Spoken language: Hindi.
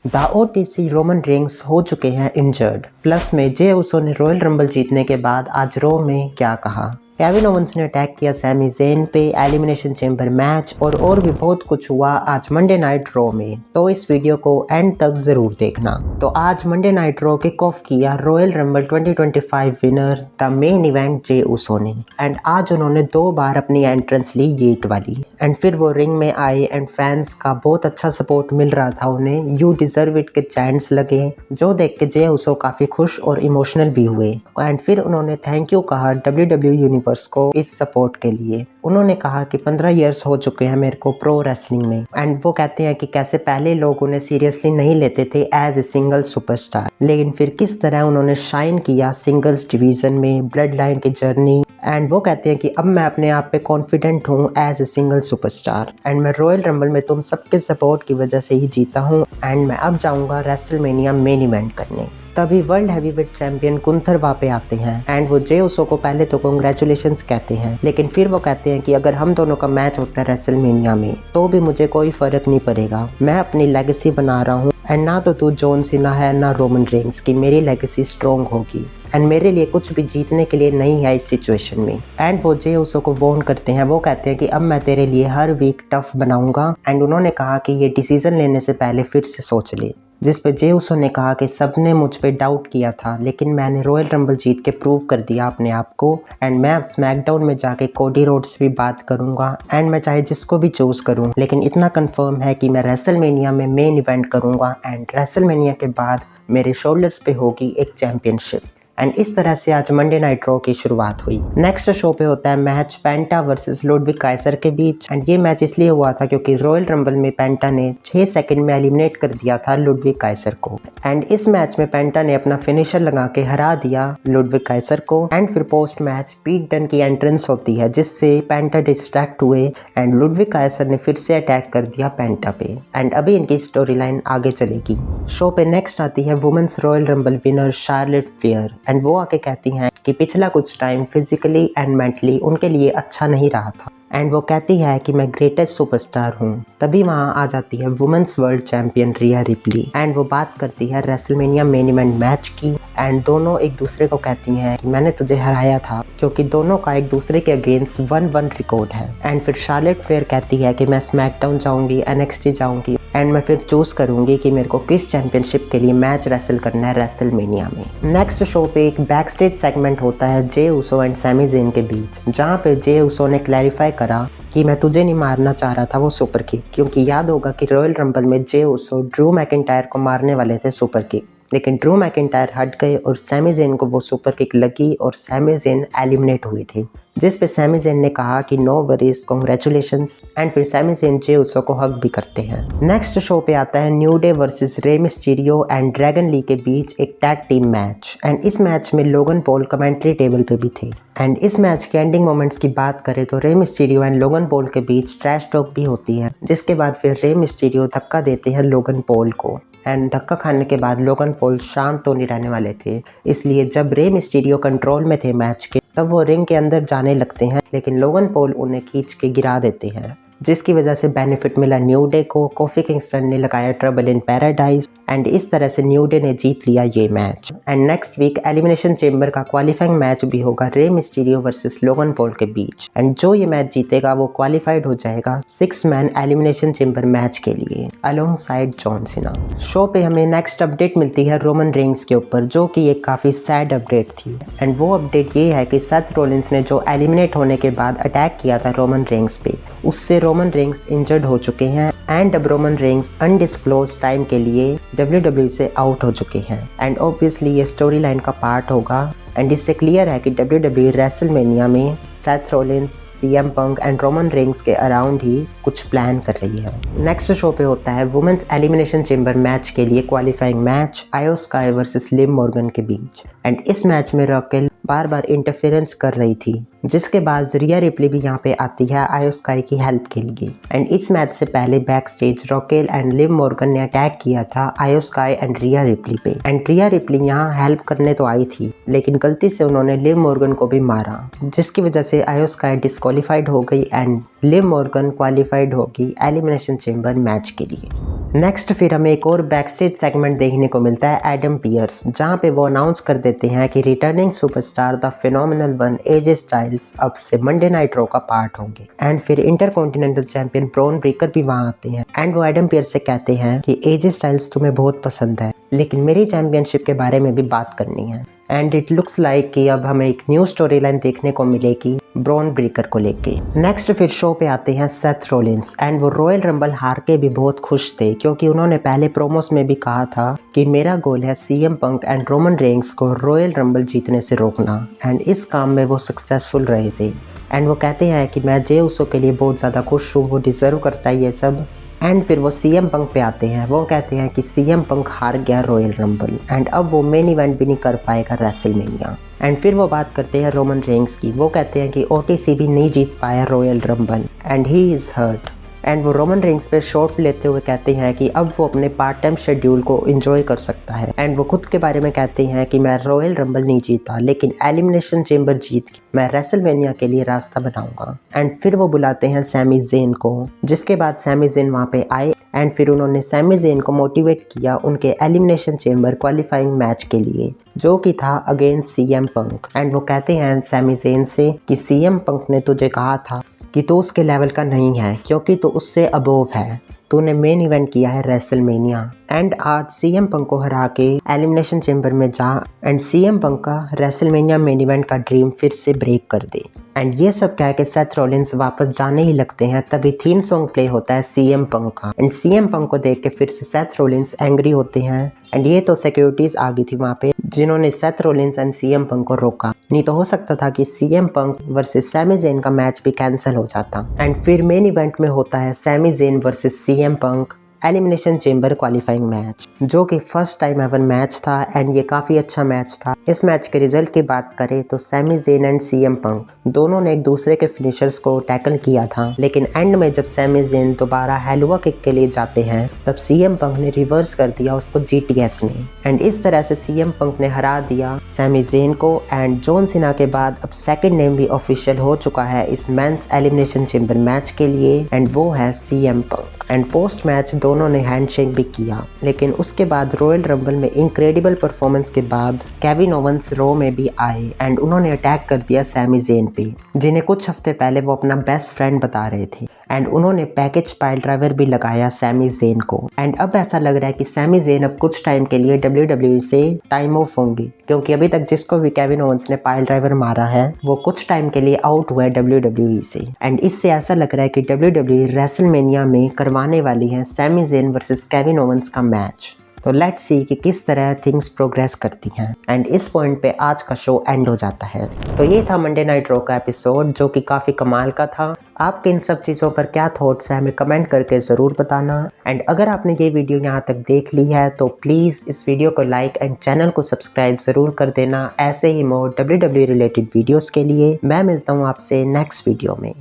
द ओटीसी रोमन रेंस हो चुके हैं इंजर्ड। प्लस में जे उसो ने रॉयल रंबल जीतने के बाद आज रो में क्या कहा। केविन ओवेंस ने अटैक किया सैमी ज़ेन पे, एलिमिनेशन चैम्बर मैच और भी बहुत कुछ हुआ आज मंडे नाइट रो में। तो इस वीडियो को एंड तक जरूर देखना। तो आज Monday night Raw kick off किया Royal Rumble 2025 winner the main event Jey Uso ने। एंड आज उन्होंने 2 बार अपनी एंट्रेंस ली गेट वाली। एंड फिर वो रिंग में आए एंड फैंस का बहुत अच्छा सपोर्ट मिल रहा था उन्हें। यू डिजर्व इट के चैंट्स लगे, जो देख के जे उसो काफी खुश और इमोशनल भी हुए। एंड फिर उन्होंने थैंक यू कहा WWE यूनिवर्स को इस सपोर्ट के लिए। उन्होंने कहा कि 15 इयर्स हो चुके हैं मेरे को प्रो रेसलिंग में। एंड वो कहते हैं कि कैसे पहले लोग उन्हें सीरियसली नहीं लेते थे एज ए सिंगल सुपरस्टार, लेकिन फिर किस तरह उन्होंने शाइन किया सिंगल्स डिवीजन में, ब्लड लाइन की जर्नी। एंड वो कहते हैं कि अब मैं अपने आप पे कॉन्फिडेंट हूँ as a single superstar. And मैं रॉयल रंबल में तुम सबके सपोर्ट की वजह से ही जीता हूँ। एंड मैं अब जाऊँगा रेसलमेनिया मेन इवेंट करने। तभी वर्ल्ड हैवीवेट चैंपियन गुंथर वापे आते हैं एंड वो जे उसो को पहले तो कांग्रेचुलेशंस कहते हैं, लेकिन फिर वो कहते हैं कि अगर हम दोनों का मैच होता है रेसलमेनिया में तो भी मुझे कोई फर्क नहीं पड़ेगा। मैं अपनी लेगेसी बना रहा हूँ एंड ना तो तू जॉन सीना है ना रोमन रेंस की मेरी लेगेसी स्ट्रॉन्ग होगी। एंड मेरे लिए कुछ भी जीतने के लिए नहीं है इस सिचुएशन में। एंड वो जे उसो को वॉर्न करते हैं। वो कहते हैं कि अब मैं तेरे लिए हर वीक टफ बनाऊंगा। एंड उन्होंने कहा कि ये डिसीजन लेने से पहले फिर से सोच ले। जिस पे जे उसो ने कहा कि सबने मुझ पे डाउट किया था, लेकिन मैंने रॉयल रंबल जीत के प्रूव कर दिया अपने आप को। एंड मैं अब स्मैकडाउन में जाके कोडी रोड्स से भी बात करूंगा एंड मैं चाहे जिसको भी चूज करूं, लेकिन इतना कंफर्म है कि मैं रेसलमेनिया में मेन इवेंट करूंगा। एंड रेसलमेनिया के बाद मेरे शोल्डर्स पे होगी एक चैंपियनशिप। एंड इस तरह से आज मंडे नाइट रो की शुरुआत हुई। नेक्स्ट शो पे होता है मैच पेंटा वर्सेस लुडविग काइसर के बीच। एंड ये मैच इसलिए हुआ था क्योंकि रॉयल रंबल में पेंटा ने 6 सेकंड में एलिमिनेट कर दिया था लुडविग काइसर को। एंड इस मैच में पेंटा ने अपना फिनिशर लगा के हरा दिया लुडविग काइसर को। एंड फिर पोस्ट मैच पीट डन की एंट्रेंस होती है जिससे पेंटा डिस्ट्रैक्ट हुए एंड लुडविग काइसर ने फिर से अटैक कर दिया पेंटा पे। एंड अभी इनकी स्टोरी लाइन आगे चलेगी। शो पे नेक्स्ट आती है women's royal rumble winner Charlotte Flair. And वो आके कहती हैं कि पिछला कुछ टाइम फिजिकली एंड मेंटली उनके लिए अच्छा नहीं रहा था। एंड वो कहती है कि मैं ग्रेटेस्ट सुपरस्टार हूँ। तभी वहाँ आ जाती है women's world champion Rhea Ripley. And वो बात करती है रेसलमेनिया मेन इवेंट मैच की। एंड दोनों एक दूसरे को कहती हैं कि मैंने तुझे हराया था, क्योंकि दोनों का एक दूसरे के अगेंस्ट 1-1 रिकॉर्ड है। एंड फिर शार्लेट फ्लेयर कहती है कि मैं स्मैकडाउन जाऊंगी, NXT जाऊंगी एंड मैं फिर चूज करूंगी कि मेरे को किस चैंपियनशिप के लिए मैच रेसल करना है रेसलमेनिया में। नेक्स्ट शो पे एक बैक स्टेज सेगमेंट होता है जे उसो एंड सैमी ज़ेन के बीच, जहाँ पे जे उसो ने क्लैरिफाई करा कि मैं तुझे नहीं मारना चाह रहा था वो सुपर किक, क्योंकि याद होगा कि रॉयल रंबल में जे उसो ड्रू मैकिंटायर को मारने वाले थे सुपर किक, लेकिन ड्रू मैकिंटायर हट गए और सैमी ज़ेन को वो सुपर किक लगी और सैमी ज़ेन एलिमिनेट हुए थे। जिस पे सैमी ज़ेन ने कहा कि नो वरीज, कांग्रेचुलेशंस। एंड फिर सैमी ज़ेन जे उसो को हक भी करते हैं। नेक्स्ट शो पे आता है new day versus Rey Mysterio and Dragon Lee के बीच एक टैग टीम मैच। एंड इस मैच में लोगन पॉल कमेंट्री टेबल पे भी थे। एंड इस मैच के एंडिंग मोमेंट्स की बात करें तो रे मिस्टीरियो एंड लोगन पॉल के बीच ट्रैश टॉक भी होती है, जिसके बाद फिर रे मिस्टीरियो धक्का देते हैं लोगन पॉल को। एंड धक्का खाने के बाद लोगन पॉल शांत तो नहीं रहने वाले थे, इसलिए जब रे मिस्टीरियो कंट्रोल में थे मैच के तब वो रिंग के अंदर जाने लगते हैं, लेकिन लोगन पॉल उन्हें खींच के गिरा देते हैं, जिसकी वजह से बेनिफिट मिला न्यू डे को। कोफी किंगस्टन ने लगाया ट्रबल इन पैराडाइज एंड इस तरह से न्यू डे ने जीत लिया ये match. And next week elimination chamber का क्वालिफाइंग मैच भी होगा Rey Mysterio versus Logan Paul के बीच। एंड जो ये मैच जीतेगा वो क्वालिफाइड हो जाएगा 6 मैन एलिमिनेशन चेंबर मैच के लिए along side John Cena. Show पे हमें नेक्स्ट अपडेट मिलती है रोमन रेंस के ऊपर, जो कि एक काफी सैड अपडेट थी। एंड वो अपडेट ये है कि सेथ रॉलिंस ने जो एलिमिनेट होने के बाद अटैक किया था रोमन रेंस पे, उससे रोमन रेंस इंजर्ड हो चुके हैं। एंड अब रोमन रेंस अनडिस्क्लोज टाइम के लिए WWE से आउट हो चुके हैं। एंड ऑब्वियसली ये स्टोरी लाइन का पार्ट होगा। एंड इससे क्लियर है कि WWE रेसलमेनिया में Seth Rollins, CM punk and Roman Reigns के अराउंड ही कुछ प्लान कर रही है। नेक्स्ट शो पे होता है वुमेन्स एलिमिनेशन चेंबर मैच के लिए क्वालिफाइंग मैच आयो स्काई वर्सेस लिव मॉर्गन के बीच। एंड इस मैच में रॉकेल बार बार इंटरफेरेंस कर रही थी, जिसके बाद रिया रिप्ली भी यहाँ पे आती है आयो स्काई की हेल्प के लिए। एंड इस मैच से पहले बैक स्टेज रॉकेल एंड लिव मॉर्गन ने अटैक किया था आयो स्काई एंड रिया रिप्ली पे। एंड रिया रिप्ली यहाँ हेल्प करने तो आई थी, लेकिन गलती से उन्होंने लिव मॉर्गन को भी मारा, जिसकी वजह से आयो स्काई डिस्क्वालीफाइड हो गई एंड लिव मॉर्गन क्वालिफाइड होगी एलिमिनेशन चेंबर मैच के लिए। नेक्स्ट फिर हमें एक और बैकस्टेज सेगमेंट देखने को मिलता है एडम पियर्स, जहां पे वो अनाउंस कर देते हैं कि returning superstar the phenomenal one AJ Styles अब से मंडे नाइट रॉ का पार्ट होंगे। एंड फिर इंटरकॉन्टिनेंटल चैंपियन ब्रॉन ब्रेकर भी वहां आते हैं एंड वो एडम पियर्स से कहते हैं कि एजे स्टाइल्स तुम्हें बहुत पसंद है, लेकिन मेरी चैंपियनशिप के बारे में भी बात करनी है। एंड इट लुक्स लाइक कि अब हमें एक न्यू स्टोरी लाइन देखने को मिलेगी ब्रॉन ब्रेकर को लेके। नेक्स्ट फिर शो पे आते हैं सेथ रोलिंस एंड वो रॉयल रंबल हार के भी बहुत खुश थे, क्योंकि उन्होंने पहले प्रोमोस में भी कहा था कि मेरा गोल है CM Punk and Roman Reigns को रॉयल रंबल जीतने से रोकना। एंड इस काम में वो सक्सेसफुल रहे थे। एंड वो कहते हैं कि मैं जे उसो के लिए बहुत ज़्यादा खुश हूँ, वो डिज़र्व करता है ये सब। एंड फिर वो सीएम पंक पे आते हैं, वो कहते हैं कि सीएम पंक हार गया रॉयल रंबल एंड अब वो मेन इवेंट भी नहीं कर पाएगा रेसलमेनिया। एंड फिर वो बात करते हैं रोमन रेंस की, वो कहते हैं कि ओटीसी भी नहीं जीत पाया royal rumble and he is hurt. And वो रोमन रेंस पे शॉट लेते हुए कहते हैं कि अब वो अपने पार्ट टाइम शेड्यूल को एंजॉय कर सकता है। एंड वो खुद के बारे में कहते हैं कि मैं रॉयल रंबल नहीं जीता, लेकिन एलिमिनेशन चेंबर जीत के मैं रेसलमेनिया के लिए रास्ता बनाऊंगा। एंड फिर वो बुलाते हैं सैमी ज़ेन को, जिसके बाद सैमी ज़ेन वहाँ पे आए एंड फिर उन्होंने सैमी ज़ेन को मोटिवेट किया उनके एलिमिनेशन चेंबर क्वालिफाइंग मैच के लिए, जो कि था अगेंस्ट सीएम पंक। एंड वो कहते हैं सैमी ज़ेन से कि सीएम पंक ने तुझे कहा था कि तू उसके लेवल का नहीं है, क्योंकि तू उससे अबोव है, तूने मेन इवेंट किया है रेसलमेनिया। एंड आज सीएम पंक को हरा के एलिमिनेशन चेंबर में जा एंड सीएम पंक का रेसलमेनिया मेन इवेंट का ड्रीम फिर से ब्रेक कर दे। एंड ये सब कह के सेथ रॉलिंस वापस जाने ही लगते हैं, तभी थीम सॉन्ग प्ले होता है सीएम पंक का। एंड सीएम पंक को देख के फिर से सेथ रॉलिंस एंग्री होते हैं। एंड ये तो सिक्योरिटीज आ गई थी वहाँ पे, जिन्होंने Seth Rollins and CM Punk को रोका, नहीं तो हो सकता था कि CM Punk versus Sami Zayn का मैच भी कैंसिल हो जाता। एंड फिर मेन इवेंट में होता है Sami Zayn versus CM Punk elimination chamber qualifying match, जो कि फर्स्ट टाइम एवर मैच था एंड ये काफ़ी अच्छा मैच था। इस मैच के रिजल्ट की बात करें तो Sami Zayn and CM Punk दोनों ने एक दूसरे के फिनिशर्स को टैकल किया था, लेकिन एंड में जब सैमी ज़ेन दोबारा हेलुआ किक के लिए जाते हैं तब सीएम पंक ने रिवर्स कर दिया उसको जीटीएस में। एंड इस तरह से सीएम पंक ने हरा दिया सैमी ज़ेन को। एंड जॉन सीना के बाद अब सेकेंड नेम भी ऑफिशियल हो चुका है इस मेंस एलिमिनेशन चेंबर मैच के लिए, एंड वो है CM Punk. And post match दोनों ने हैंडशेक भी किया, लेकिन उसके बाद रॉयल रंबल में इनक्रेडिबल परफॉर्मेंस के बाद केविन ओवेंस रॉ में भी आए एंड उन्होंने अटैक कर दिया सैमी ज़ेन पे, जिन्हें कुछ हफ्ते पहले वो अपना बेस्ट फ्रेंड बता रहे थे। एंड उन्होंने पैकेज पाइल ड्राइवर भी लगाया सैमी ज़ेन को। एंड अब ऐसा लग रहा है कि सैमी ज़ेन अब कुछ टाइम के लिए WWE से टाइम ऑफ होंगे, क्योंकि अभी तक जिसको भी केविन ओवेंस ने पाइल ड्राइवर मारा है वो कुछ टाइम के लिए आउट हुआ है WWE से। एंड इससे ऐसा लग रहा है कि WWE रेसलमेनिया में करवाने वाली है Sami Zayn versus Kevin Owens का मैच। तो लेट्स सी कि किस तरह थिंग्स प्रोग्रेस करती हैं। एंड इस पॉइंट पे आज का शो एंड हो जाता है। तो ये था मंडे नाइट रॉ का एपिसोड, जो कि काफ़ी कमाल का था। आपके इन सब चीज़ों पर क्या थॉट्स हैं हमें कमेंट करके ज़रूर बताना। एंड अगर आपने ये वीडियो यहाँ तक देख ली है तो प्लीज़ इस वीडियो को लाइक एंड चैनल को सब्सक्राइब ज़रूर कर देना, ऐसे ही मोर WWE रिलेटेड वीडियोज़ के लिए। मैं मिलता हूँ आपसे नेक्स्ट वीडियो में।